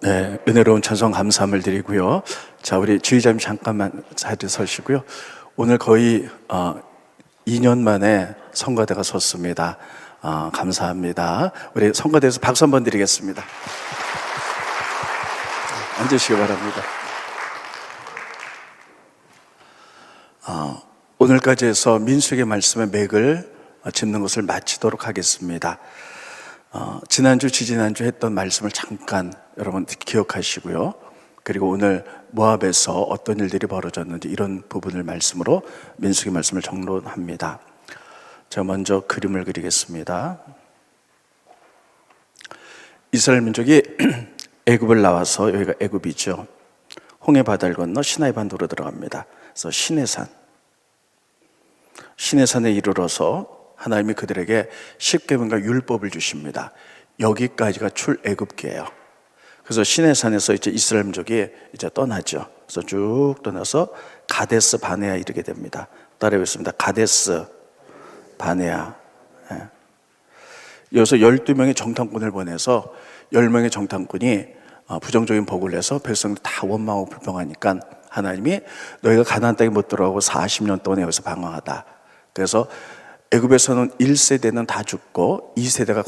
네, 은혜로운 찬송 감사함을 드리고요. 자, 우리 주의자님 잠깐만 자리에 서시고요. 오늘 거의 2년 만에 성가대가 섰습니다. 감사합니다. 우리 성가대에서 박수 한번 드리겠습니다. 앉으시기 바랍니다. 오늘까지 해서 민수기의 말씀의 맥을 짚는 것을 마치도록 하겠습니다. 지난주, 지지난주 했던 말씀을 잠깐 여러분 기억하시고요. 그리고 오늘 모압에서 어떤 일들이 벌어졌는지 이런 부분을 말씀으로 민수기 말씀을 정론합니다. 제가 먼저 그림을 그리겠습니다. 이스라엘 민족이 애굽을 나와서, 여기가 애굽이죠. 홍해 바다를 건너 시나이 반도로 들어갑니다. 그래서 시내산에 이르러서 하나님이 그들에게 십계명과 율법을 주십니다. 여기까지가 출애굽기예요. 그래서 시내산에서 이제 이스라엘 민족이 이제 떠나죠. 그래서 쭉 떠나서 가데스 바네아 이르게 됩니다. 따라해보겠습니다. 가데스 바네아. 여기서 12명의 정탐꾼을 보내서 10명의 정탐꾼이 부정적인 보고를 해서 백성들 다 원망하고 불평하니까 하나님이 너희가 가나안 땅에 못 들어가고 40년 동안 여기서 방황하다. 그래서 애굽에서는 1세대는 다 죽고 2세대가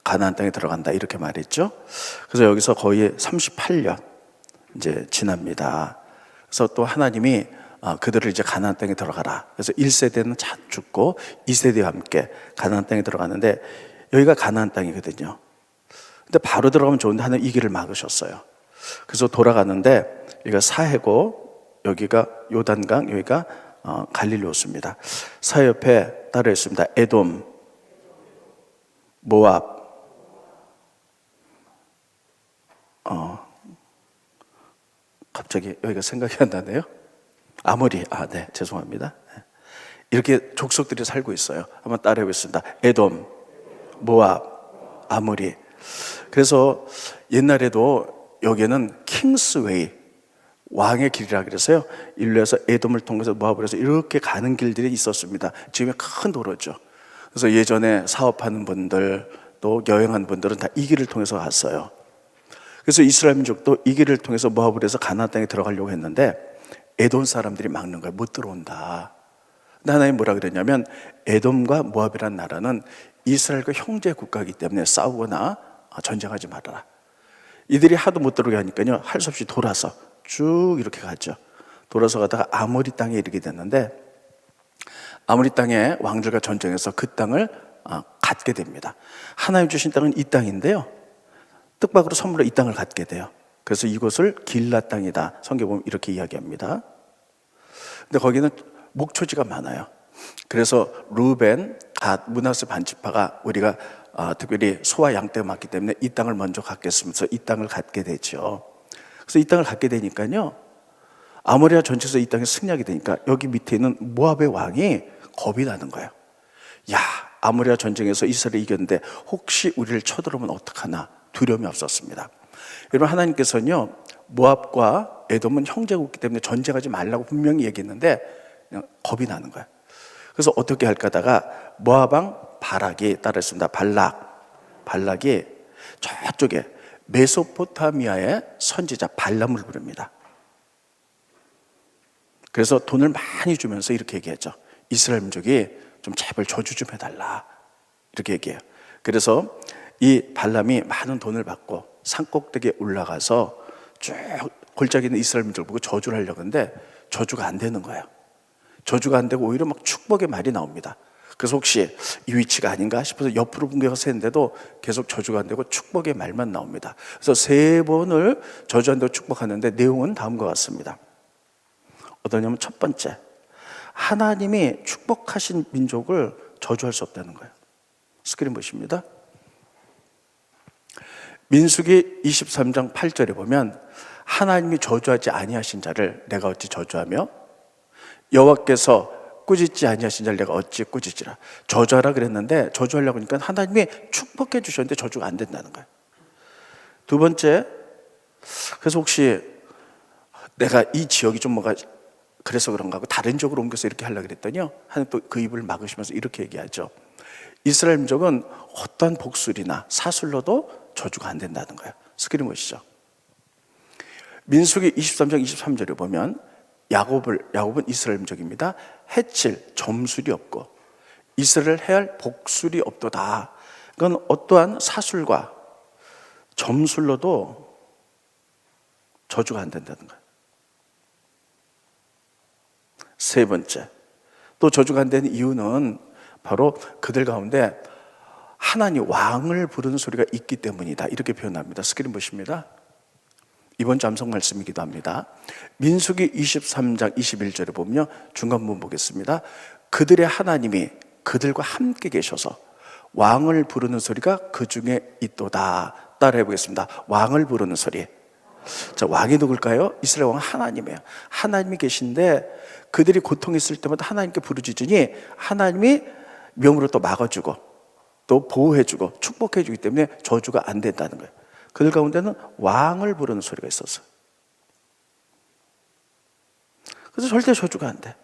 가나안 땅에 들어간다 이렇게 말했죠. 그래서 여기서 거의 38년 이제 지납니다. 그래서 또 하나님이 그들을 이제 가나안 땅에 들어가라. 그래서 1세대는 다 죽고 2세대와 함께 가나안 땅에 들어가는데 여기가 가나안 땅이거든요. 근데 바로 들어가면 좋은데 하나님 이 길을 막으셨어요. 그래서 돌아가는데 여기가 사해고 여기가 요단강, 여기가 갈릴리 호수입니다. 사해 옆에 따라했습니다. 에돔, 모압, 갑자기 여기가 생각이 안 나네요. 아모리, 네, 죄송합니다. 이렇게 족속들이 살고 있어요. 한번 따라해보겠습니다. 에돔, 모압, 아모리. 그래서 옛날에도 여기는 킹스웨이, 왕의 길이라 그래서요. 인류에서 에돔을 통해서 모압을 해서 이렇게 가는 길들이 있었습니다. 지금의 큰 도로죠. 그래서 예전에 사업하는 분들 또 여행하는 분들은 다 이 길을 통해서 갔어요. 그래서 이스라엘 민족도 이 길을 통해서 모압을 해서 가나안 땅에 들어가려고 했는데 에돔 사람들이 막는 거예요. 못 들어온다. 근데 하나님 뭐라 그랬냐면 에돔과 모압이라는 나라는 이스라엘과 형제 국가이기 때문에 싸우거나 전쟁하지 말아라. 이들이 하도 못 들어오게 하니까요. 할 수 없이 돌아서 쭉 이렇게 갔죠. 돌아서 가다가 아모리 땅에 이르게 됐는데 아모리 땅에 왕들과 전쟁해서 그 땅을 갖게 됩니다. 하나님 주신 땅은 이 땅인데요. 뜻밖으로 선물로 이 땅을 갖게 돼요. 그래서 이곳을 길라 땅이다. 성경 보면 이렇게 이야기합니다. 근데 거기는 목초지가 많아요. 그래서 루벤, 갓, 므낫세 반지파가 우리가 특별히 소와 양 떼가 많기 때문에 이 땅을 먼저 갖겠으면서 이 땅을 갖게 되죠. 그래서 이 땅을 갖게 되니까요. 아모리아 전체에서 이 땅에 승리하게 되니까 여기 밑에 있는 모압의 왕이 겁이 나는 거예요. 야, 아모리아 전쟁에서 이스라엘이 이겼는데 혹시 우리를 쳐들어오면 어떡하나 두려움이 없었습니다. 여러분 하나님께서는요. 모압과 에돔은 형제국이기 때문에 전쟁하지 말라고 분명히 얘기했는데 그냥 겁이 나는 거예요. 그래서 어떻게 할까 하다가 모압 왕 발락이 따라했습니다. 발락이 저쪽에 메소포타미아의 선지자 발람을 부릅니다. 그래서 돈을 많이 주면서 이렇게 얘기했죠. 이스라엘 민족이 좀 제발 저주 좀 해달라 이렇게 얘기해요. 그래서 이 발람이 많은 돈을 받고 산꼭대기에 올라가서 쭉 골짜기 있는 이스라엘 민족을 보고 저주를 하려고 하는데 저주가 안 되는 거예요. 저주가 안 되고 오히려 막 축복의 말이 나옵니다. 그래서 혹시 이 위치가 아닌가 싶어서 옆으로 분개가서 했는데도 계속 저주가 안 되고 축복의 말만 나옵니다. 그래서 3번을 저주한다고 축복하는데 내용은 다음과 같습니다. 어떠냐면 첫 번째, 하나님이 축복하신 민족을 저주할 수 없다는 거예요. 스크린 보십니다. 민수기 23장 8절에 보면 하나님이 저주하지 아니하신 자를 내가 어찌 저주하며 여호와께서 꾸짖지 아니하신 자를 내가 어찌 꾸짖지라. 저주하라 그랬는데 저주하려고 하니까 하나님이 축복해 주셨는데 저주가 안 된다는 거예요. 두 번째, 그래서 혹시 내가 이 지역이 좀 뭐가 그래서 그런가 하고 다른 지역으로 옮겨서 이렇게 하려고 그랬더니요. 하나님 또 그 입을 막으시면서 이렇게 얘기하죠. 이스라엘 민족은 어떤 복술이나 사술로도 저주가 안 된다는 거예요. 스크린 보시죠. 민수기 23장 23절에 보면 야곱은 이스라엘 민족입니다. 해칠 점술이 없고 이스라엘 해할 복술이 없도다. 그건 어떠한 사술과 점술로도 저주가 안 된다는 거예요. 세 번째, 또 저주가 안 되는 이유는 바로 그들 가운데 하나님 왕을 부르는 소리가 있기 때문이다. 이렇게 표현합니다. 스크린 보십니다. 이번 주 암송 말씀이기도 합니다. 민수기 23장 21절에 보면 중간 부분 보겠습니다. 그들의 하나님이 그들과 함께 계셔서 왕을 부르는 소리가 그 중에 있도다. 따라해 보겠습니다. 왕을 부르는 소리. 자, 왕이 누굴까요? 이스라엘 왕은 하나님이에요. 하나님이 계신데 그들이 고통했을 때마다 하나님께 부르짖으니 하나님이 명으로 또 막아주고 또 보호해주고 축복해주기 때문에 저주가 안 된다는 거예요. 그들 가운데는 왕을 부르는 소리가 있었어요. 그래서 절대 저주가 안 돼.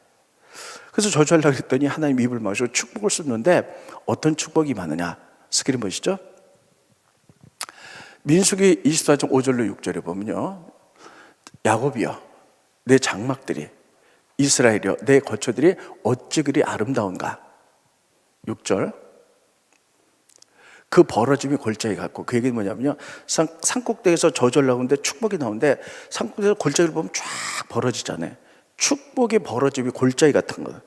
그래서 저주하려고 했더니 하나님 입을 막으시고 축복을 쏟는데 어떤 축복이 많으냐? 스크린 보시죠. 민수기 24장 5절로 6절에 보면요, 야곱이여 내 장막들이, 이스라엘이여 내 거처들이 어찌 그리 아름다운가. 6절, 그 벌어짐이 골짜기 같고, 그 얘기는 뭐냐면요, 산꼭대기에서 저절로 하는데 축복이 나오는데 산꼭대기에서 골짜기를 보면 쫙 벌어지잖아요. 축복의 벌어짐이 골짜기 같은 거예요.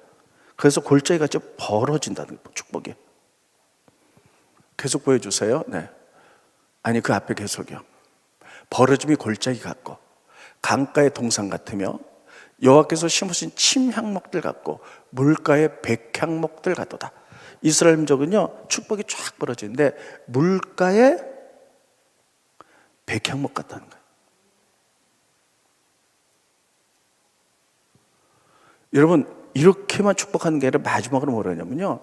그래서 골짜기같이 벌어진다는 거예요. 축복이. 계속 보여주세요. 네. 아니, 그 앞에 계속이요. 벌어짐이 골짜기 같고 강가의 동산 같으며 여호와께서 심으신 침향목들 같고 물가의 백향목들 같도다. 이스라엘 민족은요, 축복이 쫙 벌어지는데 물가에 백향목 같다는 거예요. 여러분, 이렇게만 축복하는 게 아니라 마지막으로 뭐라 하냐면요,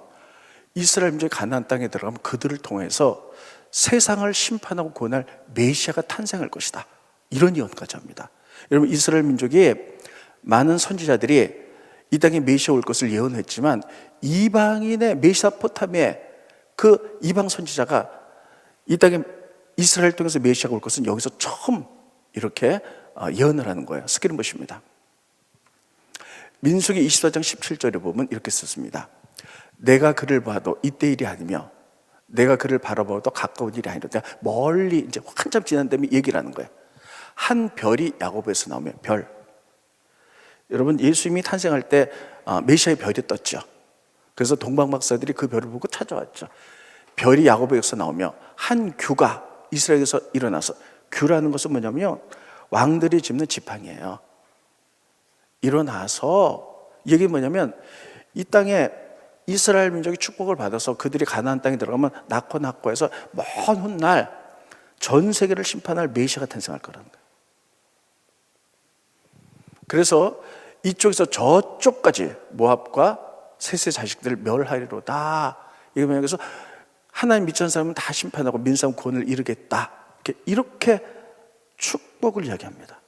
이스라엘 민족이 가나안 땅에 들어가면 그들을 통해서 세상을 심판하고 구원할 메시아가 탄생할 것이다. 이런 예언까지 합니다. 여러분, 이스라엘 민족이 많은 선지자들이 이 땅에 메시아 올 것을 예언했지만 이방인의 메소포타미아의 그 이방 선지자가 이 땅에 이스라엘 통해서 메시아가 올 것은 여기서 처음 이렇게 예언을 하는 거예요. 스크린 보십니다. 민수기 24장 17절에 보면 이렇게 썼습니다. 내가 그를 봐도 이때 일이 아니며 내가 그를 바라봐도 가까운 일이 아니라 멀리 이제 한참 지난 다음에 얘기를 하는 거예요. 한 별이 야곱에서 나오면 별. 여러분, 예수님이 탄생할 때 메시아의 별이 떴죠. 그래서 동방 박사들이 그 별을 보고 찾아왔죠. 별이 야곱에서 나오며 한 규가 이스라엘에서 일어나서, 규라는 것은 뭐냐면요, 왕들이 짚는 지팡이에요. 일어나서 이게 뭐냐면 이 땅에 이스라엘 민족이 축복을 받아서 그들이 가나안 땅에 들어가면 낳고 해서 먼 훗날 전 세계를 심판할 메시아가 탄생할 거라는 거예요. 그래서 이쪽에서 저쪽까지 모압과 셋의 자식들을 멸하리로다. 이게 뭐냐면 그래서 하나님 미천한 사람은 다 심판하고 민사람 구원을 이루겠다. 이렇게 축복을 이야기합니다.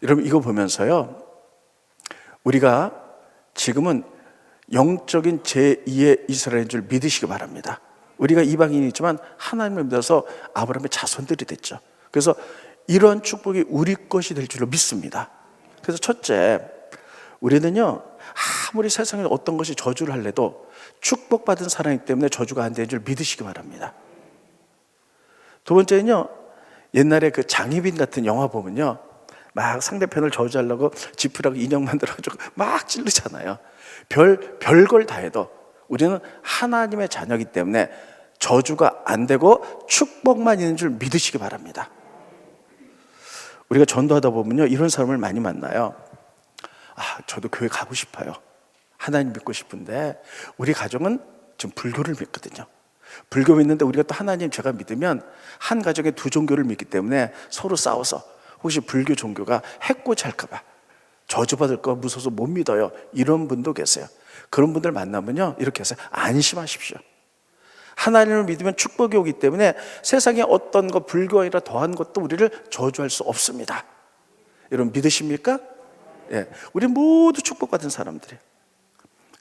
여러분, 이거 보면서요, 우리가 지금은 영적인 제2의 이스라엘인 줄 믿으시기 바랍니다. 우리가 이방인이지만 하나님을 믿어서 아브라함의 자손들이 됐죠. 그래서 이런 축복이 우리 것이 될 줄로 믿습니다. 그래서 첫째, 우리는요, 아무리 세상에 어떤 것이 저주를 할래도 축복받은 사람이기 때문에 저주가 안 되는 줄 믿으시기 바랍니다. 두 번째는요, 옛날에 그 장희빈 같은 영화 보면요, 막 상대편을 저주하려고 지푸라고 인형 만들어가지고 막 찌르잖아요. 별걸 다 해도 우리는 하나님의 자녀이기 때문에 저주가 안 되고 축복만 있는 줄 믿으시기 바랍니다. 우리가 전도하다 보면요, 이런 사람을 많이 만나요. 저도 교회 가고 싶어요. 하나님 믿고 싶은데 우리 가정은 지금 불교를 믿거든요. 불교 믿는데 우리가 또 하나님 제가 믿으면 한 가정에 두 종교를 믿기 때문에 서로 싸워서 혹시 불교 종교가 해코지 할까봐 저주받을까 무서워서 못 믿어요. 이런 분도 계세요. 그런 분들 만나면요, 이렇게 해서 안심하십시오. 하나님을 믿으면 축복이 오기 때문에 세상에 어떤 것, 불교가 아니라 더한 것도 우리를 저주할 수 없습니다. 여러분, 믿으십니까? 예, 우리 모두 축복받은 사람들이에요.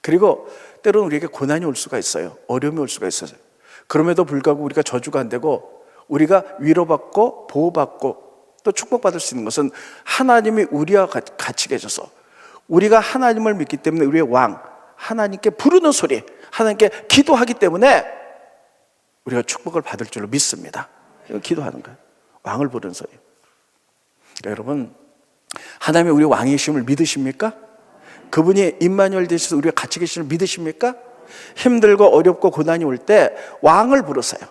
그리고 때로는 우리에게 고난이 올 수가 있어요. 어려움이 올 수가 있어요. 그럼에도 불구하고 우리가 저주가 안 되고 우리가 위로받고 보호받고 또 축복받을 수 있는 것은 하나님이 우리와 같이 계셔서 우리가 하나님을 믿기 때문에 우리의 왕 하나님께 부르는 소리, 하나님께 기도하기 때문에 우리가 축복을 받을 줄로 믿습니다. 이거 기도하는 거예요. 왕을 부르는 소리. 그러니까 여러분, 하나님이 우리 왕이심을 믿으십니까? 그분이 임마누엘 되셔서 우리가 같이 계시는 믿으십니까? 힘들고 어렵고 고난이 올 때 왕을 부르세요.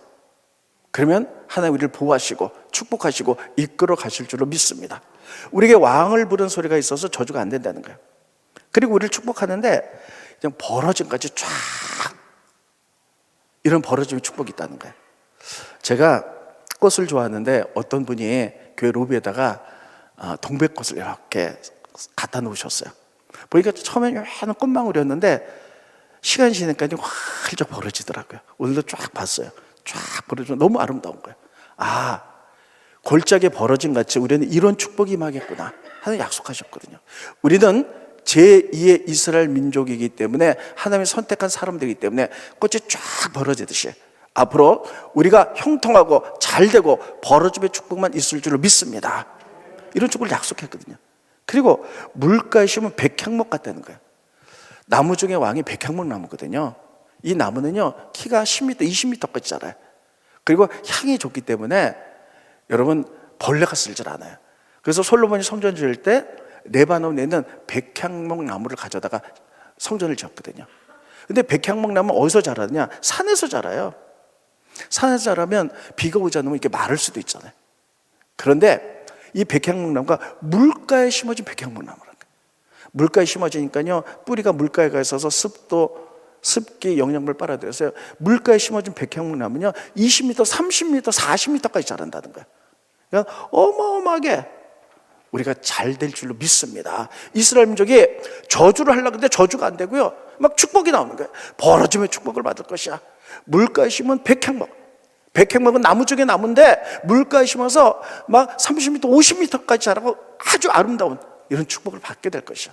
그러면 하나님 우리를 보호하시고 축복하시고 이끌어 가실 줄로 믿습니다. 우리에게 왕을 부르는 소리가 있어서 저주가 안 된다는 거예요. 그리고 우리를 축복하는데 그냥 벌어짐까지 쫙 이런 벌어짐의 축복이 있다는 거예요. 제가 꽃을 좋아하는데 어떤 분이 교회 로비에다가 동백꽃을 이렇게 갖다 놓으셨어요. 보니까 처음에는 요한 꽃망울이었는데 시간이 지나니까 활짝 벌어지더라고요. 오늘도 쫙 봤어요. 쫙 벌어지면 너무 아름다운 거예요. 아, 골짜기에 벌어진 같이 우리는 이런 축복이 임하겠구나 하는 약속하셨거든요. 우리는 제2의 이스라엘 민족이기 때문에 하나님이 선택한 사람들이기 때문에 꽃이 쫙 벌어지듯이 앞으로 우리가 형통하고 잘되고 벌어짐의 축복만 있을 줄로 믿습니다. 이런 축복을 약속했거든요. 그리고 물가에 심으면 백향목 같다는 거예요. 나무 중에 왕이 백향목 나무거든요. 이 나무는요 키가 10m, 20m까지 자라요. 그리고 향이 좋기 때문에 여러분 벌레가 쓸질 않아요. 그래서 솔로몬이 성전 지을 때 레바논에 있는 백향목 나무를 가져다가 성전을 지었거든요. 근데 백향목 나무는 어디서 자라느냐? 산에서 자라요. 산에서 자라면 비가 오지 않으면 이렇게 마를 수도 있잖아요. 그런데 이 백향목 나무가 물가에 심어진 백향목 나무라는 거예요. 물가에 심어지니까요 뿌리가 물가에 가 있어서 습기, 영양분을 빨아들여서요 물가에 심어진 백향목 나무는요 20m, 30m, 40m까지 자란다는 거예요. 그러니까 어마어마하게 우리가 잘 될 줄로 믿습니다. 이스라엘 민족이 저주를 하려고 했는데 저주가 안 되고요 막 축복이 나오는 거예요. 벌어짐의 축복을 받을 것이야. 물가에 심은 백향목, 백향목은 나무 중에 나무인데 물가에 심어서 막 30m, 50m까지 자라고 아주 아름다운 이런 축복을 받게 될 것이야.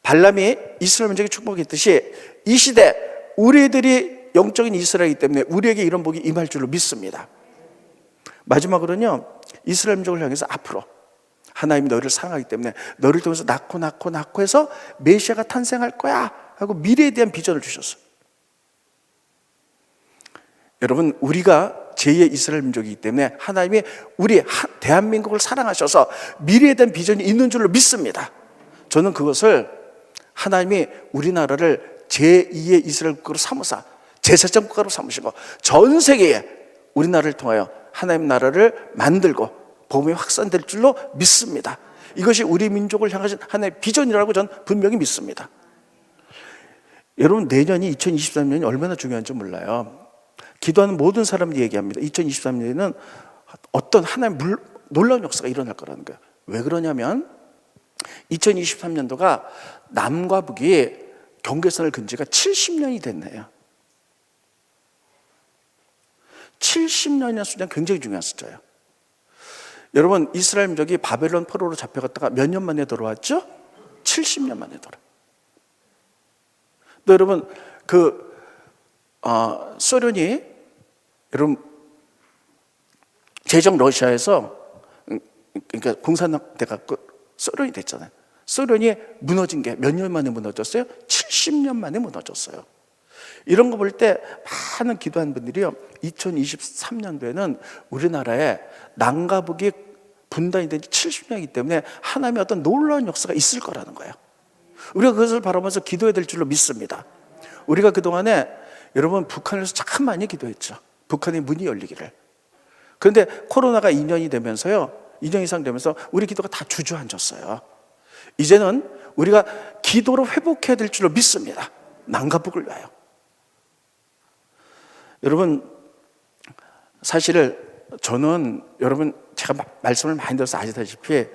발람이 이스라엘 민족에 축복했듯이 이 시대 우리들이 영적인 이스라엘이기 때문에 우리에게 이런 복이 임할 줄로 믿습니다. 마지막으로는요 이스라엘 민족을 향해서 앞으로 하나님이 너희를 사랑하기 때문에 너를 통해서 낳고 해서 메시아가 탄생할 거야 하고 미래에 대한 비전을 주셨어요. 여러분 우리가 제2의 이스라엘 민족이기 때문에 하나님이 우리 대한민국을 사랑하셔서 미래에 대한 비전이 있는 줄로 믿습니다. 저는 그것을 하나님이 우리나라를 제2의 이스라엘 국가로 삼으사 제사장 국가로 삼으시고 전 세계에 우리나라를 통하여 하나님 나라를 만들고 복음이 확산될 줄로 믿습니다. 이것이 우리 민족을 향하신 하나님의 비전이라고 저는 분명히 믿습니다. 여러분 내년이 2023년이 얼마나 중요한지 몰라요. 기도하는 모든 사람들이 얘기합니다. 2023년에는 어떤 하나님의 놀라운 역사가 일어날 거라는 거예요. 왜 그러냐면 2023년도가 남과 북이 경계선을 긋은 지가 70년이 됐네요. 70년이라는 숫자는 굉장히 중요한 숫자예요. 여러분 이스라엘 민족이 바벨론 포로로 잡혀갔다가 몇 년 만에 돌아왔죠? 70년 만에 돌아왔어요. 또 여러분 소련이 여러분 제정 러시아에서 그러니까 공산당 돼갖고 소련이 됐잖아요. 소련이 무너진 게 몇 년 만에 무너졌어요? 70년 만에 무너졌어요. 이런 거 볼 때 많은 기도하는 분들이요 2023년도에는 우리나라에 남과 북이 분단이 된 지 70년이기 때문에 하나님의 어떤 놀라운 역사가 있을 거라는 거예요. 우리가 그것을 바라보면서 기도해야 될 줄로 믿습니다. 우리가 그동안에 여러분 북한에서 참 많이 기도했죠. 북한의 문이 열리기를. 그런데 코로나가 2년이 되면서요 2년 이상 되면서 우리 기도가 다 주저앉았어요. 이제는 우리가 기도로 회복해야 될 줄로 믿습니다. 남과 북을 위하여. 여러분 사실 저는 여러분 제가 말씀을 많이 들어서 아시다시피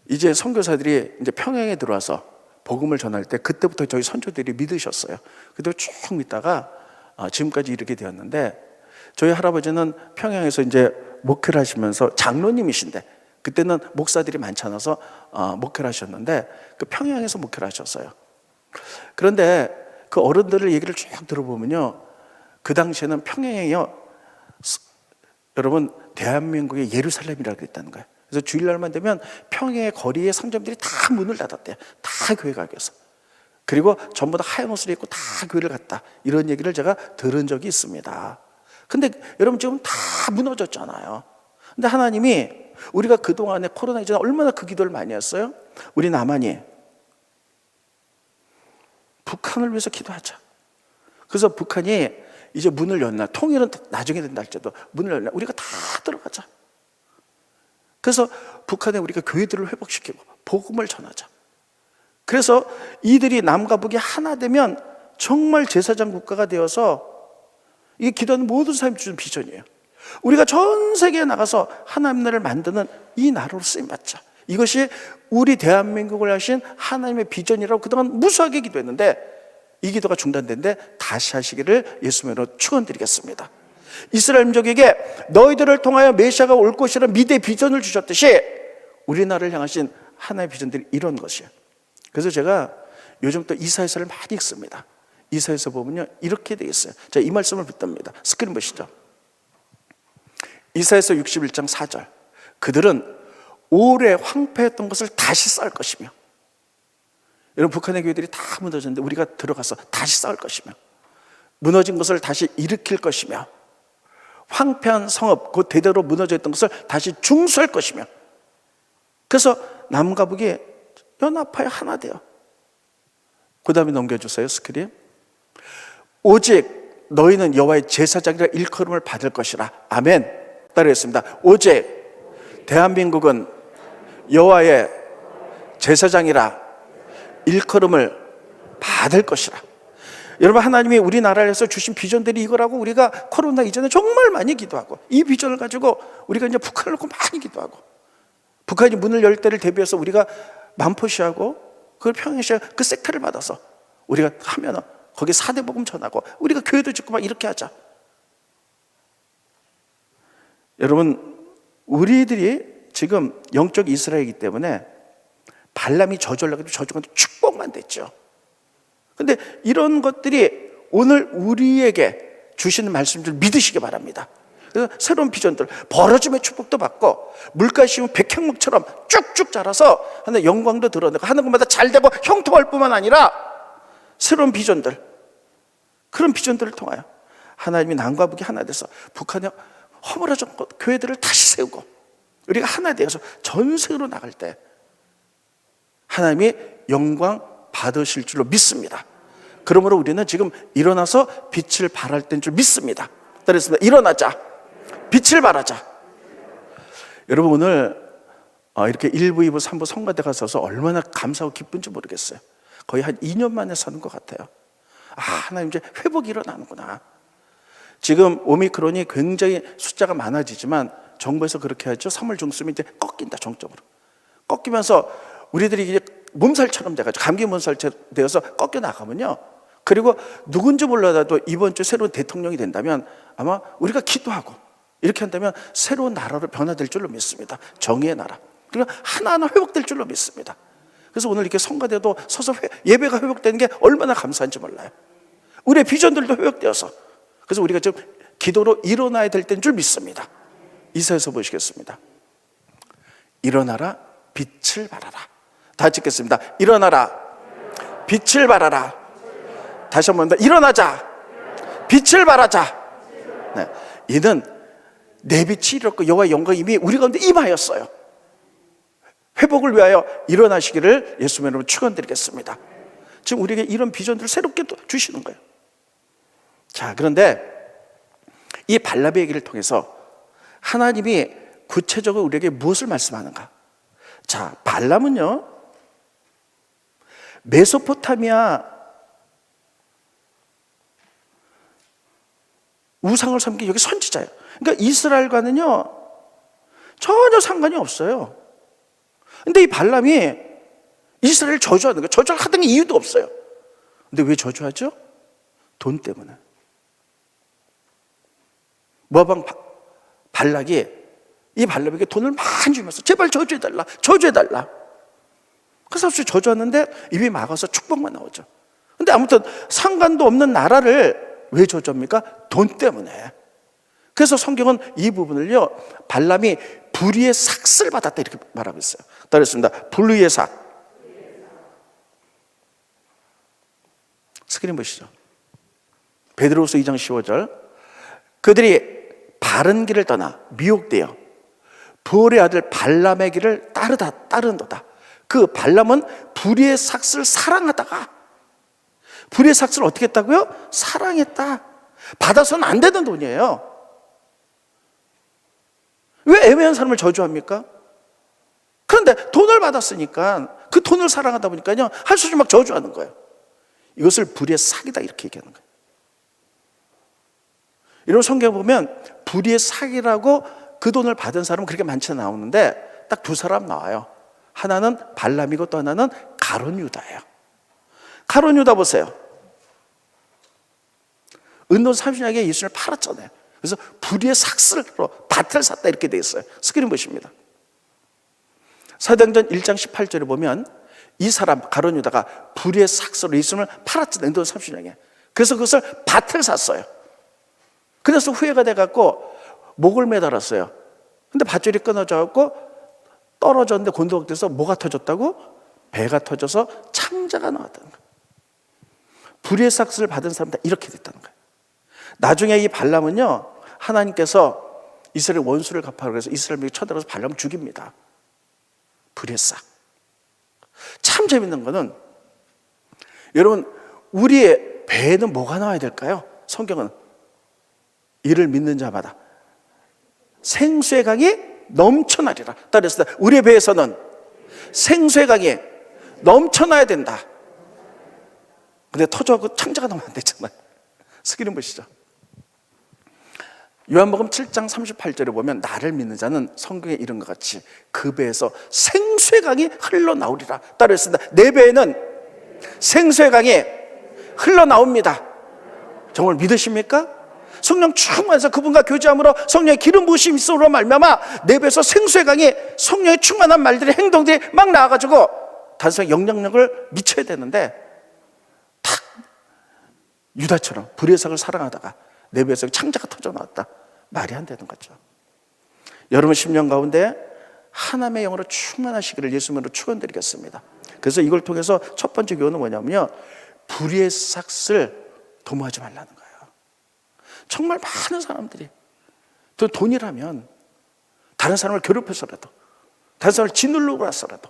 이제 선교사들이 이제 평양에 들어와서 복음을 전할 때 그때부터 저희 선조들이 믿으셨어요. 그때 쭉 믿다가 지금까지 이르게 되었는데 저희 할아버지는 평양에서 이제 목회를 하시면서 장로님이신데 그때는 목사들이 많지 않아서 목회를 하셨는데 그 평양에서 목회를 하셨어요. 그런데 그 어른들의 얘기를 쭉 들어보면요 그 당시에는 평양에요 여러분, 대한민국의 예루살렘이라고 그랬다는 거예요. 그래서 주일날만 되면 평야의 거리의 상점들이 다 문을 닫았대요. 다 교회 가기 위해서. 그리고 전부 다 하얀 옷을 입고 다 교회를 갔다, 이런 얘기를 제가 들은 적이 있습니다. 근데 여러분, 지금 다 무너졌잖아요. 근데 하나님이, 우리가 그동안에 코로나 이전에 얼마나 그 기도를 많이 했어요? 우리 남한이 북한을 위해서 기도하자. 그래서 북한이 이제 문을 열나, 통일은 나중에 된다 할지라도 문을 열나, 우리가 다 들어가자. 그래서 북한에 우리가 교회들을 회복시키고 복음을 전하자. 그래서 이들이 남과 북이 하나 되면 정말 제사장 국가가 되어서, 이게 기도하는 모든 사람이 주는 비전이에요. 우리가 전 세계에 나가서 하나님 나라를 만드는 이 나라로 쓰임받자. 이것이 우리 대한민국을 하신 하나님의 비전이라고 그동안 무수하게 기도했는데, 이 기도가 중단된데 다시 하시기를 예수님으로 축원드리겠습니다. 이스라엘 민족에게 너희들을 통하여 메시아가 올 것이라는 미대 비전을 주셨듯이 우리나라를 향하신 하나의 비전들이 이런 것이에요. 그래서 제가 요즘 또 이사야서를 많이 읽습니다. 이사야서 보면요, 이렇게 되어 있어요. 자, 이 말씀을 붙듭니다. 스크린 보시죠. 이사야서 61장 4절. 그들은 오래 황폐했던 것을 다시 쌓을 것이며, 여러분, 북한의 교회들이 다 무너졌는데 우리가 들어가서 다시 쌓을 것이며, 무너진 것을 다시 일으킬 것이며, 황폐한 성읍, 그 대대로 무너져 있던 것을 다시 중수할 것이며, 그래서 남과 북이 연합하여 하나 돼요. 그 다음에 넘겨주세요, 스크린. 오직 너희는 여호와의 제사장이라 일컬음을 받을 것이라. 아멘. 따르겠습니다. 오직 대한민국은 여호와의 제사장이라 일컬음을 받을 것이라. 여러분, 하나님이 우리나라에서 주신 비전들이 이거라고 우리가 코로나 이전에 정말 많이 기도하고, 이 비전을 가지고 우리가 이제 북한을 놓고 많이 기도하고, 북한이 문을 열 때를 대비해서 우리가 만포시하고 그걸 평양시하고 그 섹터를 받아서 우리가 하면은 거기 4대 복음 전하고 우리가 교회도 짓고 막 이렇게 하자. 여러분, 우리들이 지금 영적 이스라엘이기 때문에 발람이 저주하려고 해도 저주가 축복만 됐죠. 근데 이런 것들이 오늘 우리에게 주시는 말씀들 믿으시기 바랍니다. 그래서 새로운 비전들, 벌어짐의 축복도 받고 물가에 심은 백향목처럼 쭉쭉 자라서 하나의 영광도 드러내고 하는 것마다 잘 되고 형통할 뿐만 아니라 새로운 비전들, 그런 비전들을 통하여 하나님이 남과 북이 하나 돼서 북한의 허물어진 교회들을 다시 세우고 우리가 하나 되어서 전 세계로 나갈 때 하나님이 영광 받으실 줄로 믿습니다. 그러므로 우리는 지금 일어나서 빛을 발할 때인 줄 믿습니다. 따르겠습니다. 일어나자. 빛을 발하자. 여러분, 오늘 이렇게 1부, 2부, 3부 성가대 가셔서 얼마나 감사하고 기쁜지 모르겠어요. 거의 한 2년 만에 사는 것 같아요. 하나님 이제 회복이 일어나는구나. 지금 오미크론이 굉장히 숫자가 많아지지만 정부에서 그렇게 하죠. 3월 중순이면 이제 꺾인다, 정점으로. 꺾이면서 우리들이 이제 몸살처럼 돼가지고 감기 몸살처럼 되어서 꺾여 나가면요. 그리고 누군지 몰라도 이번 주 새로운 대통령이 된다면 아마 우리가 기도하고 이렇게 한다면 새로운 나라로 변화될 줄로 믿습니다. 정의의 나라. 그리고 하나하나 회복될 줄로 믿습니다. 그래서 오늘 이렇게 성가대도 서서 예배가 회복되는 게 얼마나 감사한지 몰라요. 우리의 비전들도 회복되어서, 그래서 우리가 지금 기도로 일어나야 될 때인 줄 믿습니다. 이사야서 보시겠습니다. 일어나라, 빛을 발하라. 다 찍겠습니다. 일어나라, 빛을 발하라. 다시 한 번 더, 일어나자, 빛을 발하자. 네. 이는 내 빛이 이렇고 여호와의 영광이 이미 우리 가운데 임하였어요. 회복을 위하여 일어나시기를 예수님의 이름으로 축원드리겠습니다. 지금 우리에게 이런 비전들을 새롭게 또 주시는 거예요. 자, 그런데 이 발람의 얘기를 통해서 하나님이 구체적으로 우리에게 무엇을 말씀하는가? 자, 발람은요, 메소포타미아 우상을 섬긴 여기 선지자예요. 그러니까 이스라엘과는요 전혀 상관이 없어요. 근데 이 발람이 이스라엘을 저주하는 거예요. 저주를 하던 이유도 없어요. 근데 왜 저주하죠? 돈 때문에. 모압 발락이 이 발람에게 돈을 많이 주면서 제발 저주해달라, 저주해달라. 그래서 저주하는데 입이 막아서 축복만 나오죠. 근데 아무튼 상관도 없는 나라를 왜 저주합니까? 돈 때문에. 그래서 성경은 이 부분을요, 발람이 불의의 삭을 받았다 이렇게 말하고 있어요. 따르겠습니다. 불의의 삭. 스크린 보시죠. 베드로후서 2장 15절. 그들이 바른 길을 떠나 미혹되어 부올의 아들 발람의 길을 따른도다. 그 발람은 불의의 삭을 사랑하다가, 불의의 삭을 어떻게 했다고요? 사랑했다. 받아서는 안 되는 돈이에요. 왜 애매한 사람을 저주합니까? 그런데 돈을 받았으니까 그 돈을 사랑하다 보니까요, 할 수 없이 막 저주하는 거예요. 이것을 불의의 삭이다 이렇게 얘기하는 거예요. 이런 성경 보면 불의의 삭이라고 그 돈을 받은 사람은 그렇게 많지 나오는데 딱 두 사람 나와요. 하나는 발람이고 또 하나는 가룟 유다예요. 가룟 유다 보세요. 은돈 30냥에 예수를 팔았잖아요. 그래서 불의의 삭스로 밭을 샀다 이렇게 돼 있어요. 스크린 보십니다. 사도행전 1장 18절에 보면 이 사람 가룟 유다가 불의의 삭스로 예수를 팔았잖아요. 은돈 30냥에. 그래서 그것을 밭을 샀어요. 그래서 후회가 돼갖고 목을 매달았어요. 근데 밧줄이 끊어져갖고 떨어졌는데 곤두박질해서 뭐가 터졌다고? 배가 터져서 창자가 나왔다는 거예요. 불의의 삭스를 받은 사람 다 이렇게 됐다는 거예요. 나중에 이 발람은요, 하나님께서 이스라엘 원수를 갚아라 그래서 이스라엘이 쳐들어서 발람을 죽입니다. 불의의 삭. 참 재밌는 거는, 여러분, 우리의 배에는 뭐가 나와야 될까요? 성경은 이를 믿는 자마다 생수의 강이 넘쳐나리라. 따라했습니다. 우리의 배에서는 생수의 강이 넘쳐나야 된다. 근데 터져갖고 창자가 나오면 안 되잖아요. 스크린 보시죠. 요한복음 7장 38절에 보면 나를 믿는 자는 성경에 이런 것 같이 그 배에서 생수의 강이 흘러나오리라. 따라했습니다. 내 배에는 생수의 강이 흘러나옵니다. 정말 믿으십니까? 성령 충만해서 그분과 교제함으로 성령의 기름 부으심이 있으므로 말미암아 내 배에서 생수의 강이 성령의 충만한 말들이 행동들이 막 나와가지고 단순히 영향력을 미쳐야 되는데 탁 유다처럼 불의의 삭을 사랑하다가 내 배에서 창자가 터져 나왔다. 말이 안 되는 거죠. 여러분 10년 가운데 하나님의 영으로 충만하시기를 예수님으로 축원드리겠습니다. 그래서 이걸 통해서 첫 번째 교훈은 뭐냐면요, 불의의 삭을 도모하지 말라는 거예요. 정말 많은 사람들이 또 돈이라면 다른 사람을 괴롭혀서라도 다른 사람을 짓누르고 나서라도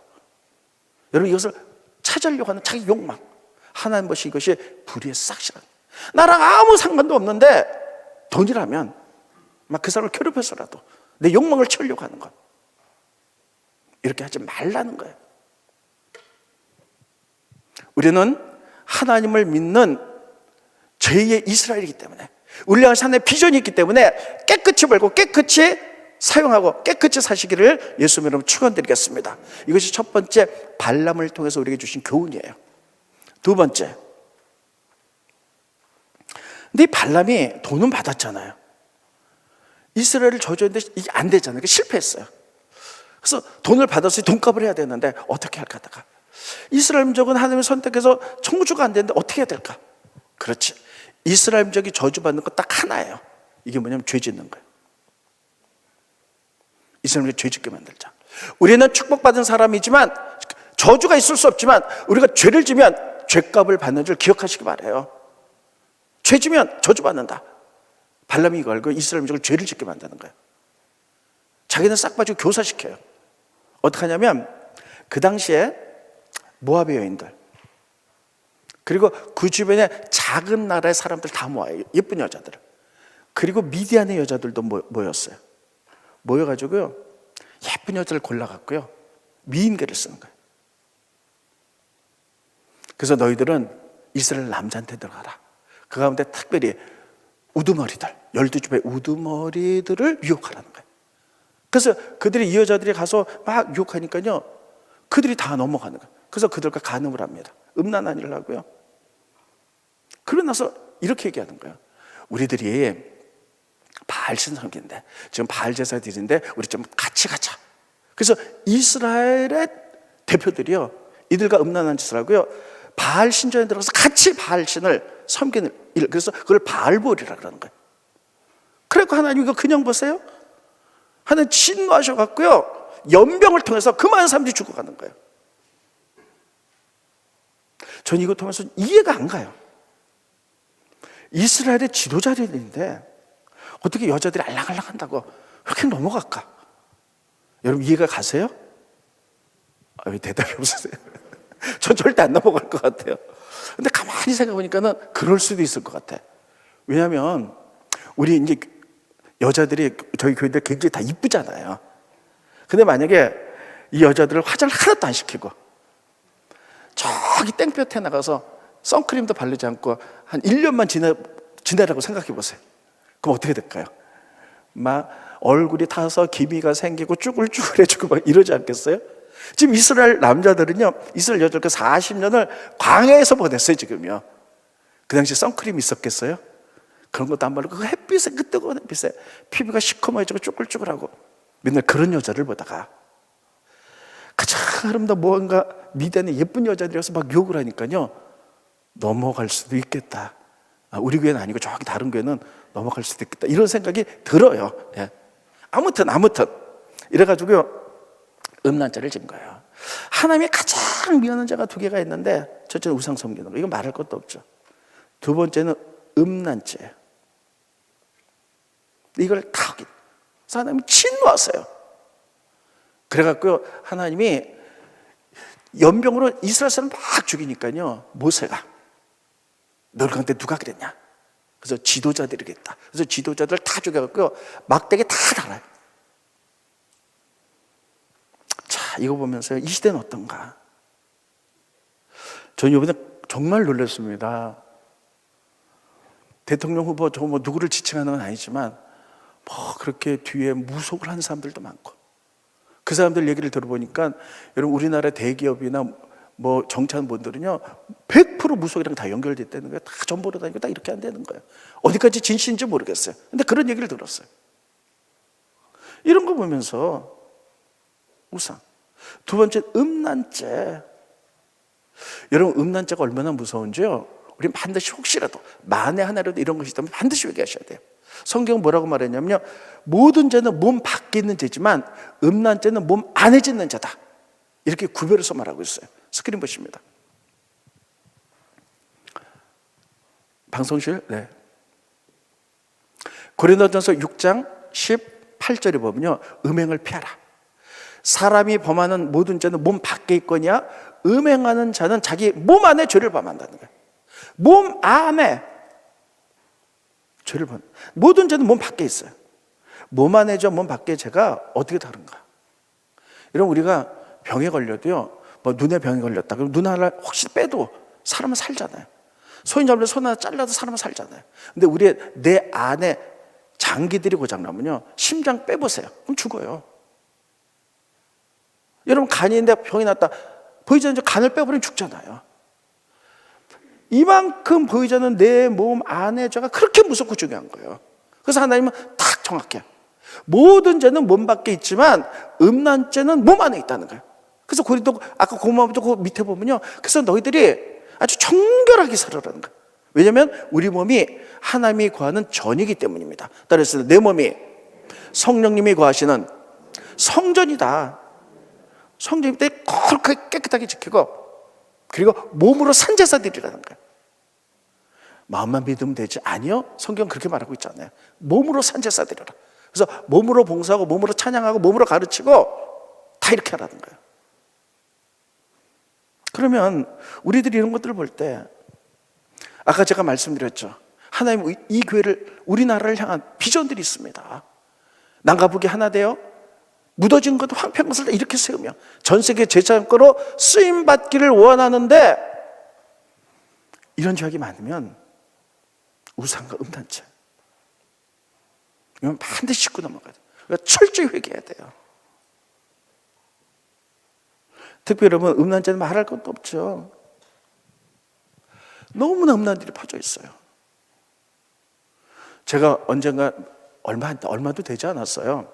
여러분 이것을 찾으려고 하는 자기 욕망, 하나님 보시 이것이 불의의 삭이라는 거예요. 나랑 아무 상관도 없는데 돈이라면 막 그 사람을 괴롭혀서라도 내 욕망을 채우려고 하는 것, 이렇게 하지 말라는 거예요. 우리는 하나님을 믿는 제2의 이스라엘이기 때문에 우리 향한 하나님의 비전이 있기 때문에 깨끗이 벌고 깨끗이 사용하고 깨끗이 사시기를 예수님 이름으로 축원드리겠습니다. 이것이 첫 번째 발람을 통해서 우리에게 주신 교훈이에요. 두 번째, 근데 이 발람이 돈은 받았잖아요. 이스라엘을 저주했는데 이게 안 되잖아요. 실패했어요. 그래서 돈을 받았으니 돈값을 해야 되는데 어떻게 할까 하다가 이스라엘 민족은 하나님을 선택해서 청주가 안 되는데 어떻게 해야 될까? 그렇지, 이스라엘 민족이 저주받는 거 딱 하나예요. 이게 뭐냐면 죄 짓는 거예요. 이스라엘 민족 죄 짓게 만들자. 우리는 축복받은 사람이지만 저주가 있을 수 없지만 우리가 죄를 지면 죄값을 받는 줄 기억하시기 바라요. 죄 지면 저주받는다. 발람이 이거 알고 이스라엘 민족을 죄를 짓게 만드는 거예요. 자기는 싹 빠지고 교사시켜요. 어떻게 하냐면 그 당시에 모압의 여인들 그리고 그 주변에 작은 나라의 사람들 다 모아요. 예쁜 여자들을. 그리고 미디안의 여자들도 모였어요. 모여가지고요, 예쁜 여자를 골라갖고요 미인계를 쓰는 거예요. 그래서 너희들은 이스라엘 남자한테 들어가라. 그 가운데 특별히 우두머리들, 12줍의 우두머리들을 유혹하라는 거예요. 그래서 그들이 이 여자들이 가서 막 유혹하니까요 그들이 다 넘어가는 거예요. 그래서 그들과 간음을 합니다. 음란한 일을 하고요. 그러고 나서 이렇게 얘기하는 거예요. 우리들이 바알 신성인데 지금 바알 제사 드리는데 우리 좀 같이 가자. 그래서 이스라엘의 대표들이요 이들과 음란한 짓을 하고요 바알 신전에 들어가서 같이 바알 신을 섬기는 일, 그래서 그걸 바알볼이라 그러는 거예요. 그래서 하나님 이거 그냥 보세요. 하나님 진노하셔갖고요, 연병을 통해서 그 많은 사람들이 죽어가는 거예요. 전 이거 통해서 이해가 안 가요. 이스라엘의 지도자들인데 어떻게 여자들이 알랑알랑 한다고 그렇게 넘어갈까? 여러분 이해가 가세요? 왜 대답이 없으세요? 전 절대 안 넘어갈 것 같아요. 근데 가만히 생각해보니까는 그럴 수도 있을 것 같아. 왜냐하면 우리 이제 여자들이 저희 교회들 굉장히 다 이쁘잖아요. 근데 만약에 이 여자들을 화장을 하나도 안 시키고 저기 땡볕에 나가서 선크림도 바르지 않고 한 1년만 지내라고 생각해 보세요. 그럼 어떻게 될까요? 막 얼굴이 타서 기미가 생기고 쭈글쭈글해지고 막 이러지 않겠어요? 지금 이스라엘 남자들은요, 이스라엘 여자들 40년을 광야에서 보냈어요. 지금요. 그 당시 선크림이 있었겠어요? 그런 것도 안 바르고 그 햇빛에, 그 뜨거운 햇빛에 피부가 시커머해지고 쭈글쭈글하고 맨날 그런 여자를 보다가 가장 아름다운 뭔가 미대의 예쁜 여자들이어서 막 욕을 하니까요, 넘어갈 수도 있겠다. 우리 교회는 아니고 저기 다른 교회는 넘어갈 수도 있겠다, 이런 생각이 들어요. 예. 아무튼 이래가지고요, 음란죄를 지은 거예요. 하나님이 가장 미워하는 죄가 두 개가 있는데, 첫째는 우상 섬기는 거, 이건 말할 것도 없죠. 두 번째는 음란죄. 이걸 다 하긴 하나님이 진노하세요. 그래갖고요, 하나님이 연병으로 이스라엘 사람 막 죽이니까요, 모세가 너를 그런데 누가 그랬냐? 그래서 지도자들이겠다. 그래서 지도자들 다 죽여갖고요, 막대기 다 달아요. 자, 이거 보면서 이 시대는 어떤가? 저는 이번에 정말 놀랐습니다. 대통령 후보 저 뭐 누구를 지칭하는 건 아니지만 뭐 그렇게 뒤에 무속을 한 사람들도 많고, 그 사람들 얘기를 들어보니까 여러분 우리나라 대기업이나 뭐 정치하는 분들은요 100% 무속이랑 다 연결됐다는 거예요. 다 전보로 다니고 다 이렇게 안 되는 거예요. 어디까지 진실인지 모르겠어요. 근데 그런 얘기를 들었어요. 이런 거 보면서 우상. 두 번째 음란죄. 여러분 음란죄가 얼마나 무서운지요, 우리 반드시 혹시라도 만에 하나라도 이런 것이 있다면 반드시 얘기하셔야 돼요. 성경은 뭐라고 말했냐면요, 모든 죄는 몸 밖에 있는 죄지만 음란죄는 몸 안에 짓는 죄다, 이렇게 구별해서 말하고 있어요. 스크린 보십니다. 방송실. 네. 고린도전서 6장 18절에 보면요, 음행을 피하라. 사람이 범하는 모든 죄는 몸 밖에 있거냐, 음행하는 자는 자기 몸 안에 죄를 범한다는 거예요. 몸 안에 죄를 범. 모든 죄는 몸 밖에 있어요. 몸 안에 죄, 몸 밖에 죄가 어떻게 다른가? 이런 우리가 병에 걸려도요, 뭐 눈에 병이 걸렸다, 그럼 눈 하나 혹시 빼도 사람은 살잖아요. 손이 잘못해서 손 하나 잘라도 사람은 살잖아요. 근데 우리의 내 안에 장기들이 고장나면요, 심장 빼보세요. 그럼 죽어요. 여러분 간이인데 병이 났다, 보이지 않는 간을 빼버리면 죽잖아요. 이만큼 보이지 않는 내 몸 안에 죄가 그렇게 무섭고 중요한 거예요. 그래서 하나님은 딱 정확해. 모든 죄는 몸 밖에 있지만 음란죄는 몸 안에 있다는 거예요. 그래서 고린도 아까 고마움도 그 밑에 보면요, 그래서 너희들이 아주 정결하게 살아라는 거예요. 왜냐하면 우리 몸이 하나님이 거하는 전이기 때문입니다. 따라서 내 몸이 성령님이 거하시는 성전이다. 성전일 때 거룩하게 깨끗하게 지키고, 그리고 몸으로 산 제사 드리라는 거예요. 마음만 믿으면 되지? 아니요, 성경 그렇게 말하고 있잖아요. 몸으로 산 제사 드려라. 그래서 몸으로 봉사하고 몸으로 찬양하고 몸으로 가르치고 다 이렇게 하라는 거예요. 그러면 우리들이 이런 것들을 볼 때, 아까 제가 말씀드렸죠, 하나님 이 교회를, 우리나라를 향한 비전들이 있습니다. 남과 북이 하나 되어 묻어진 것 황폐한 것을 다 이렇게 세우며 전 세계 제사장으로 쓰임받기를 원하는데, 이런 죄악이 많으면 우상과 음란죄, 이건 반드시 짚고 넘어가야 돼요. 그러니까 철저히 회개해야 돼요. 특히 여러분 음란죄는 말할 것도 없죠. 너무나 음란들이 퍼져 있어요. 제가 언젠가 얼마도 되지 않았어요,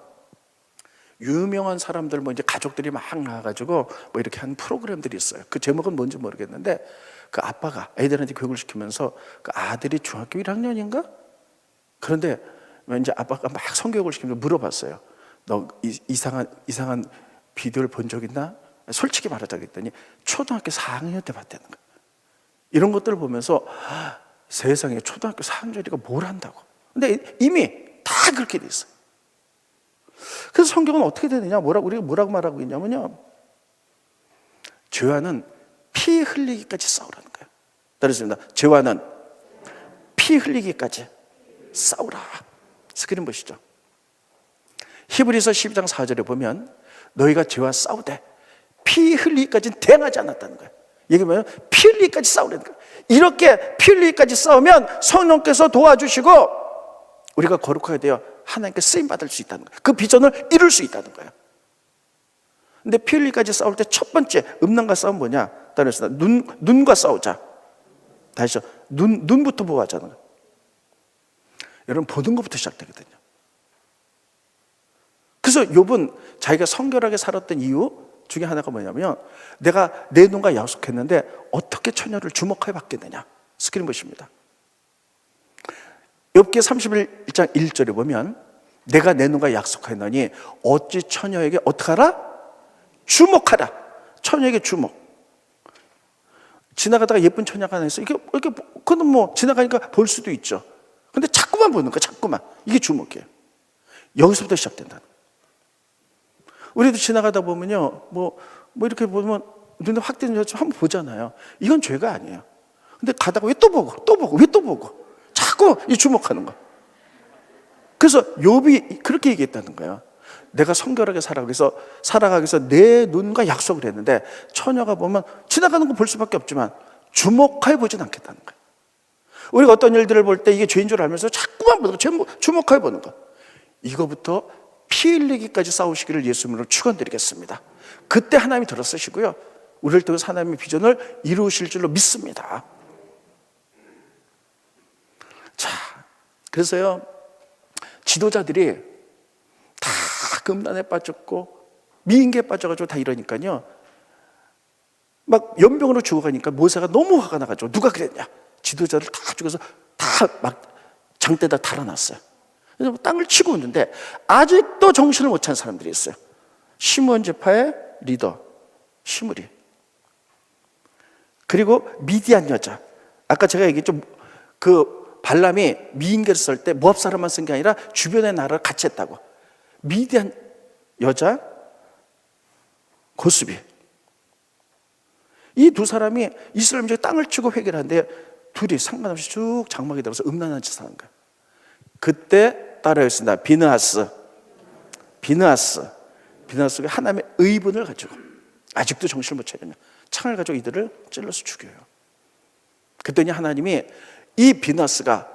유명한 사람들 뭐 이제 가족들이 막 나와가지고 뭐 이렇게 한 프로그램들이 있어요. 그 제목은 뭔지 모르겠는데, 그 아빠가 애들한테 교육을 시키면서 그 아들이 중학교 1학년인가? 그런데 이제 아빠가 막 성교육을 시키면서 물어봤어요. 너 이상한 비디오를 본 적 있나? 솔직히 말하자 그랬더니 초등학교 4학년 때 봤다는 거예요. 이런 것들을 보면서 세상에 초등학교 4학년이가 뭘 한다고. 근데 이미 다 그렇게 돼 있어요. 그래서 성경은 어떻게 되느냐? 우리가 뭐라고 말하고 있냐면요, 죄와는 피 흘리기까지 싸우라는 거예요. 따르겠습니다. 죄와는 피 흘리기까지 싸우라. 스크린 보시죠. 히브리서 12장 4절에 보면 너희가 죄와 싸우되 피 흘리기까지는 대응하지 않았다는 거예요. 이게 뭐예요? 피 흘리기까지 싸우라는 거예요. 이렇게 피 흘리기까지 싸우면 성령께서 도와주시고 우리가 거룩하게 되어 하나님께 쓰임받을 수 있다는 거예요. 그 비전을 이룰 수 있다는 거예요. 근데 피 흘리기까지 싸울 때 첫 번째 음란과 싸움 뭐냐? 따라서 눈과 싸우자. 다시요. 눈부터 보호하자는 거예요. 여러분, 보는 것부터 시작되거든요. 그래서 욥은 자기가 성결하게 살았던 이유 중에 하나가 뭐냐면, 내가 내 눈과 약속했는데 어떻게 처녀를 주목하여 받겠느냐. 스크린 보십니다. 욥기 31장 1절에 보면 내가 내 눈과 약속하였노니 어찌 처녀에게 어떻게 하라? 주목하라. 처녀에게 주목. 지나가다가 예쁜 처녀가 하나 있어. 이렇게 그건 뭐 지나가니까 볼 수도 있죠. 근데 자꾸만 보는 거야. 자꾸만. 이게 주목이에요. 여기서부터 시작된다는 거예요. 우리도 지나가다 보면요, 뭐 이렇게 보면 눈에 확 띄는 여자 한번 보잖아요. 이건 죄가 아니에요. 근데 가다가 왜 또 보고 자꾸 이 주목하는 거야. 그래서 욥이 그렇게 얘기했다는 거예요. 내가 성결하게 살아가기 위해서 내 눈과 약속을 했는데 처녀가 보면 지나가는 거 볼 수밖에 없지만 주목하여 보진 않겠다는 거예요. 우리가 어떤 일들을 볼 때 이게 죄인 줄 알면서 자꾸만 보는 거, 주목하여 보는 거. 이거부터 피 흘리기까지 싸우시기를 예수님으로 축원드리겠습니다. 그때 하나님이 들어서시고요, 우리를 통해서 하나님의 비전을 이루실 줄로 믿습니다. 자, 그래서요, 지도자들이 다 금단에 빠졌고 미인계에 빠져가지고 다 이러니까요, 막 연병으로 죽어가니까 모세가 너무 화가 나가지고 누가 그랬냐? 지도자들 다 죽여서 다 막 장대다 달아났어요. 그래서 땅을 치고 있는데 아직도 정신을 못 차는 사람들이 있어요. 시므온 지파의 리더 시므리, 그리고 미디안 여자. 아까 제가 얘기했죠. 그 발람이 미인계를 쓸 때 모압 사람만 쓴 게 아니라 주변의 나라를 같이 했다고. 미디안 여자 고스비, 이 두 사람이 이스라엘 민족의 땅을 치고 회개를 하는데 둘이 상관없이 쭉 장막에 들어서 음란한 짓을 하는 거예요. 그때 따라했습니다. 비느하스가 하나님의 의분을 가지고 아직도 정신을 못 차리냐, 창을 가지고 이들을 찔러서 죽여요. 그랬더니 하나님이 이 비느하스가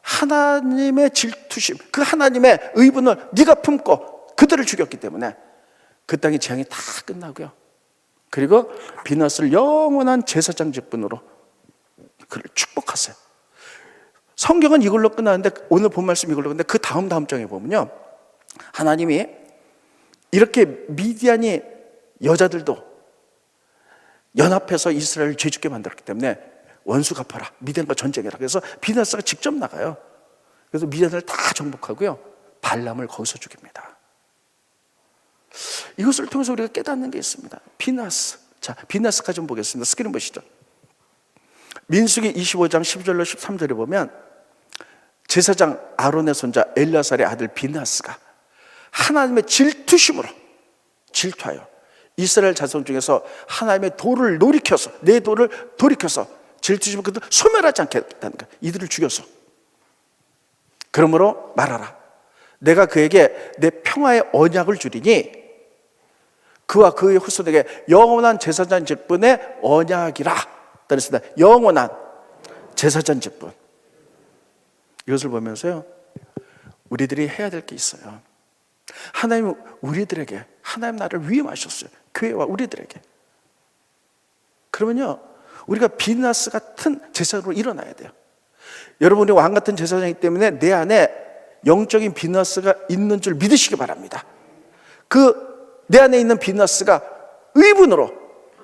하나님의 질투심, 그 하나님의 의분을 네가 품고 그들을 죽였기 때문에 그 땅의 재앙이 다 끝나고요, 그리고 비느하스를 영원한 제사장 직분으로 그를 축복하세요. 성경은 이걸로 끝나는데 오늘 본 말씀 이걸로 끝나는데 그 다음 장에 보면요, 하나님이 이렇게 미디안이 여자들도 연합해서 이스라엘을 죄짓게 만들었기 때문에 원수 갚아라, 미디안과 전쟁해라. 그래서 비느하스가 직접 나가요. 그래서 미디안을 다 정복하고요, 발람을 거기서 죽입니다. 이것을 통해서 우리가 깨닫는 게 있습니다. 비느하스. 자, 비느하스까지 좀 보겠습니다. 스크린 보시죠. 민수기 25장 10절로 13절에 보면 제사장 아론의 손자 엘리아살의 아들 비느하스가 하나님의 질투심으로 질투하여 이스라엘 자손 중에서 하나님의 도를 돌이켜서, 내 도를 돌이켜서 질투심을 그들 소멸하지 않겠다는 거야. 이들을 죽여서. 그러므로 말하라. 내가 그에게 내 평화의 언약을 주리니 그와 그의 후손에게 영원한 제사장 직분의 언약이라. 따르겠습니다. 영원한 제사장 직분. 이것을 보면서요, 우리들이 해야 될 게 있어요. 하나님은 우리들에게, 하나님 나라를 위임하셨어요. 교회와 우리들에게. 그러면요, 우리가 비느하스 같은 제사장으로 일어나야 돼요. 여러분이 왕 같은 제사장이기 때문에 내 안에 영적인 비느하스가 있는 줄 믿으시기 바랍니다. 그 내 안에 있는 비느하스가 의분으로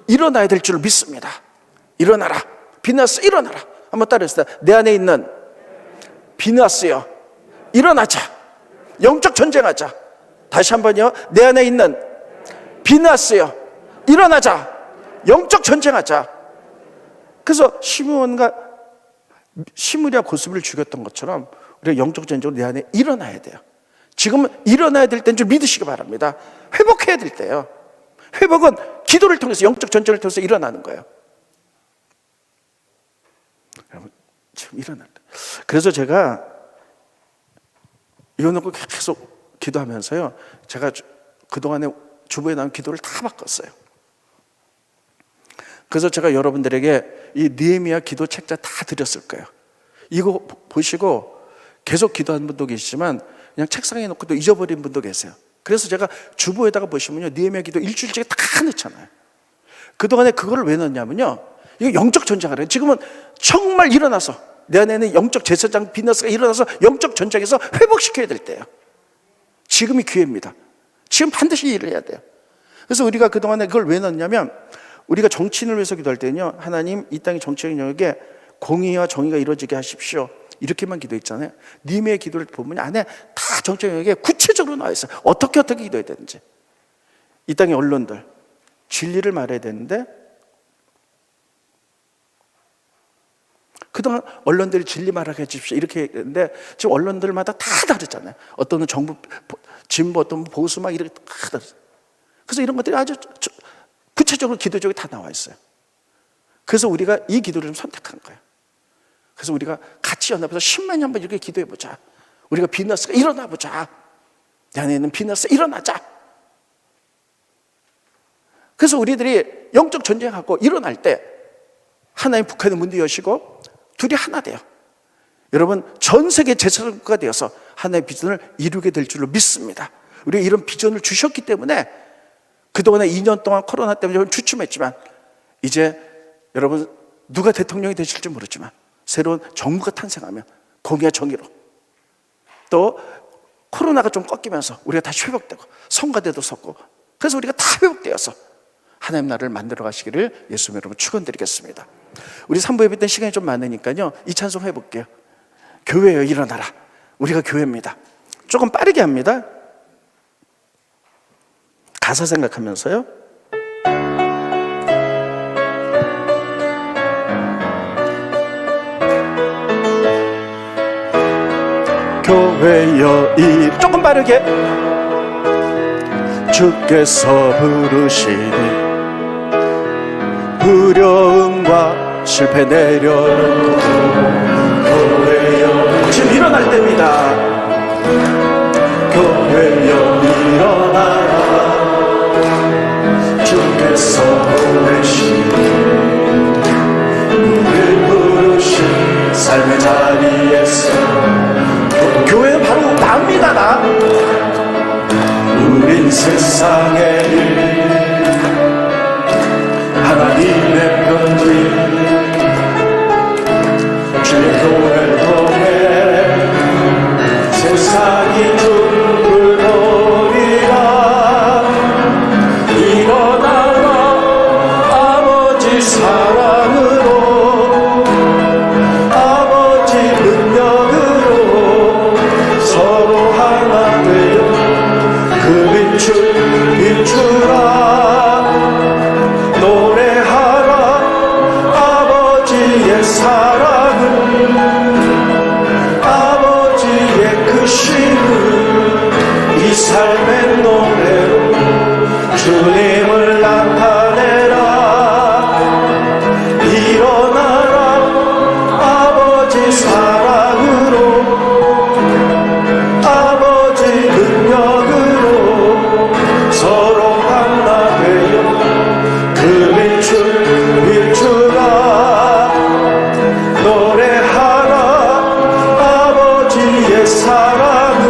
일어나야 될 줄 믿습니다. 일어나라. 비느하스 일어나라. 한번 따라해주세요. 내 안에 있는 비느하스여, 일어나자. 영적 전쟁하자. 다시 한번요. 내 안에 있는 비나스여, 일어나자. 영적 전쟁하자. 그래서 시므리와 고스비를 죽였던 것처럼 우리가 영적 전쟁으로 내 안에 일어나야 돼요. 지금은 일어나야 될 때인 줄 믿으시기 바랍니다. 회복해야 될 때예요. 회복은 기도를 통해서, 영적 전쟁을 통해서 일어나는 거예요. 여러분, 지금 일어날 때. 그래서 제가 이거 놓고 계속 기도하면서요, 제가 그동안에 주보에 나온 기도를 다 바꿨어요. 그래서 제가 여러분들에게 이 느헤미야 기도 책자 다 드렸을 거예요. 이거 보시고 계속 기도하는 분도 계시지만 그냥 책상에 놓고 또 잊어버린 분도 계세요. 그래서 제가 주보에다가 보시면요, 느헤미야 기도 일주일째 다 넣잖아요. 그동안에 그거를 왜 넣냐면요, 이거 영적 전쟁하래요. 지금은 정말 일어나서 내 안에는 영적 제사장 비나스가 일어나서 영적 전쟁에서 회복시켜야 될 때예요. 지금이 기회입니다. 지금 반드시 일을 해야 돼요. 그래서 우리가 그동안에 그걸 왜 넣냐면, 우리가 정치인을 위해서 기도할 때는요, 하나님 이 땅의 정치적 영역에 공의와 정의가 이루어지게 하십시오, 이렇게만 기도했잖아요. 느헤미야 기도를 보면 안에 다 정치적 영역에 구체적으로 나와 있어요. 어떻게 기도해야 되는지. 이 땅의 언론들 진리를 말해야 되는데, 그동안 언론들이 진리 말하게 해주십시오 이렇게 했는데, 지금 언론들마다 다 다르잖아요. 어떤 건 정부 진보, 어떤 보수 막 이렇게 다 다르죠. 그래서 이런 것들이 아주 구체적으로 기도적으로 다 나와 있어요. 그래서 우리가 이 기도를 좀 선택한 거예요. 그래서 우리가 같이 연합해서 10만 년 한번 이렇게 기도해보자. 우리가 비너스가 일어나보자. 내 안에 있는 비너스 일어나자. 그래서 우리들이 영적 전쟁하고 일어날 때 하나님 북한의 문도 여시고 둘이 하나 돼요. 여러분, 전 세계 제사장국가 되어서 하나의 비전을 이루게 될 줄로 믿습니다. 우리가 이런 비전을 주셨기 때문에 그동안에 2년 동안 코로나 때문에 주춤했지만, 이제 여러분 누가 대통령이 되실지 모르지만 새로운 정부가 탄생하면 공의와 정의로, 또 코로나가 좀 꺾이면서 우리가 다시 회복되고 성가대도 섰고, 그래서 우리가 다 회복되어서 하나님 나라를 만들어 가시기를 예수님 여러분 축원드리겠습니다. 우리 3부 예배 때 시간이 좀 많으니까요, 이 찬송 해볼게요. 교회여 일어나라. 우리가 교회입니다. 조금 빠르게 합니다. 가사 생각하면서요. 교회여 조금 빠르게. 주께서 부르시니 두려움과 실패 내려놓고 교회여, 지금 일어날 때입니다. 교회여 일어나라. 주께서 부르시니 우리를 부르신 삶의 자리에서, 교회는 바로 나입니다. 나. 우린 세상의 일, 하나님의 편지, 주의 교회를 통해 세상이 춤을 보리라. 일어나라 아버지 사랑으로, 아버지 능력으로 서로 하나 되어 그 빛을 비추라. 노래하라 아버지의 사랑을, 아버지의 크심을 이 삶의 노래로 주님을 나타내라. 일어나라 아버지 사랑으로, 아버지 능력으로 서로 하나 되어 그 빛을 비추라. 노래하라 아버지의 사랑을,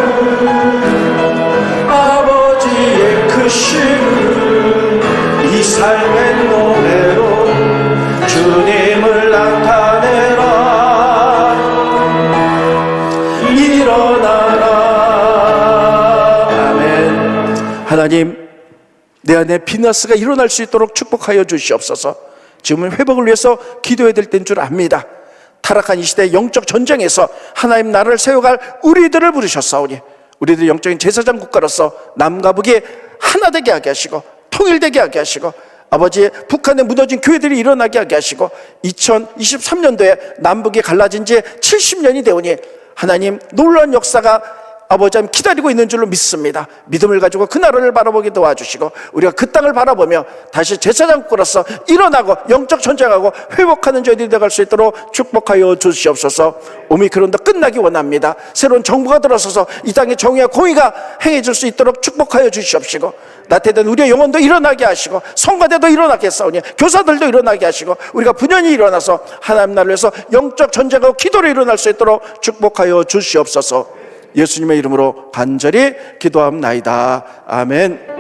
아버지의 크심을 이 삶의 노래로 주님을 나타내라. 일어나라. 아멘. 하나님, 내 안에 비너스가 일어날 수 있도록 축복하여 주시옵소서. 지금은 회복을 위해서 기도해야 될 때인 줄 압니다. 타락한 이 시대 영적 전쟁에서 하나님 나라를 세워갈 우리들을 부르셨사오니 우리들이 영적인 제사장 국가로서 남과 북이 하나 되게 하게 하시고 통일되게 하게 하시고 아버지 북한에 무너진 교회들이 일어나게 하게 하시고 2023년도에 남북이 갈라진 지 70년이 되오니 하나님 놀라운 역사가 아버지 하나님 기다리고 있는 줄로 믿습니다. 믿음을 가지고 그 나라를 바라보게 도와주시고 우리가 그 땅을 바라보며 다시 제사장국으로서 일어나고 영적 전쟁하고 회복하는 저희들이 되어갈 수 있도록 축복하여 주시옵소서. 오미크론도 끝나기 원합니다. 새로운 정부가 들어서서 이 땅의 정의와 공의가 행해질 수 있도록 축복하여 주시옵시고 나태된 우리의 영혼도 일어나게 하시고 성가대도 일어나게 했사오니 교사들도 일어나게 하시고 우리가 분연히 일어나서 하나님 나라를 위해서 영적 전쟁하고 기도로 일어날 수 있도록 축복하여 주시옵소서. 예수님의 이름으로 간절히 기도합나이다. 아멘.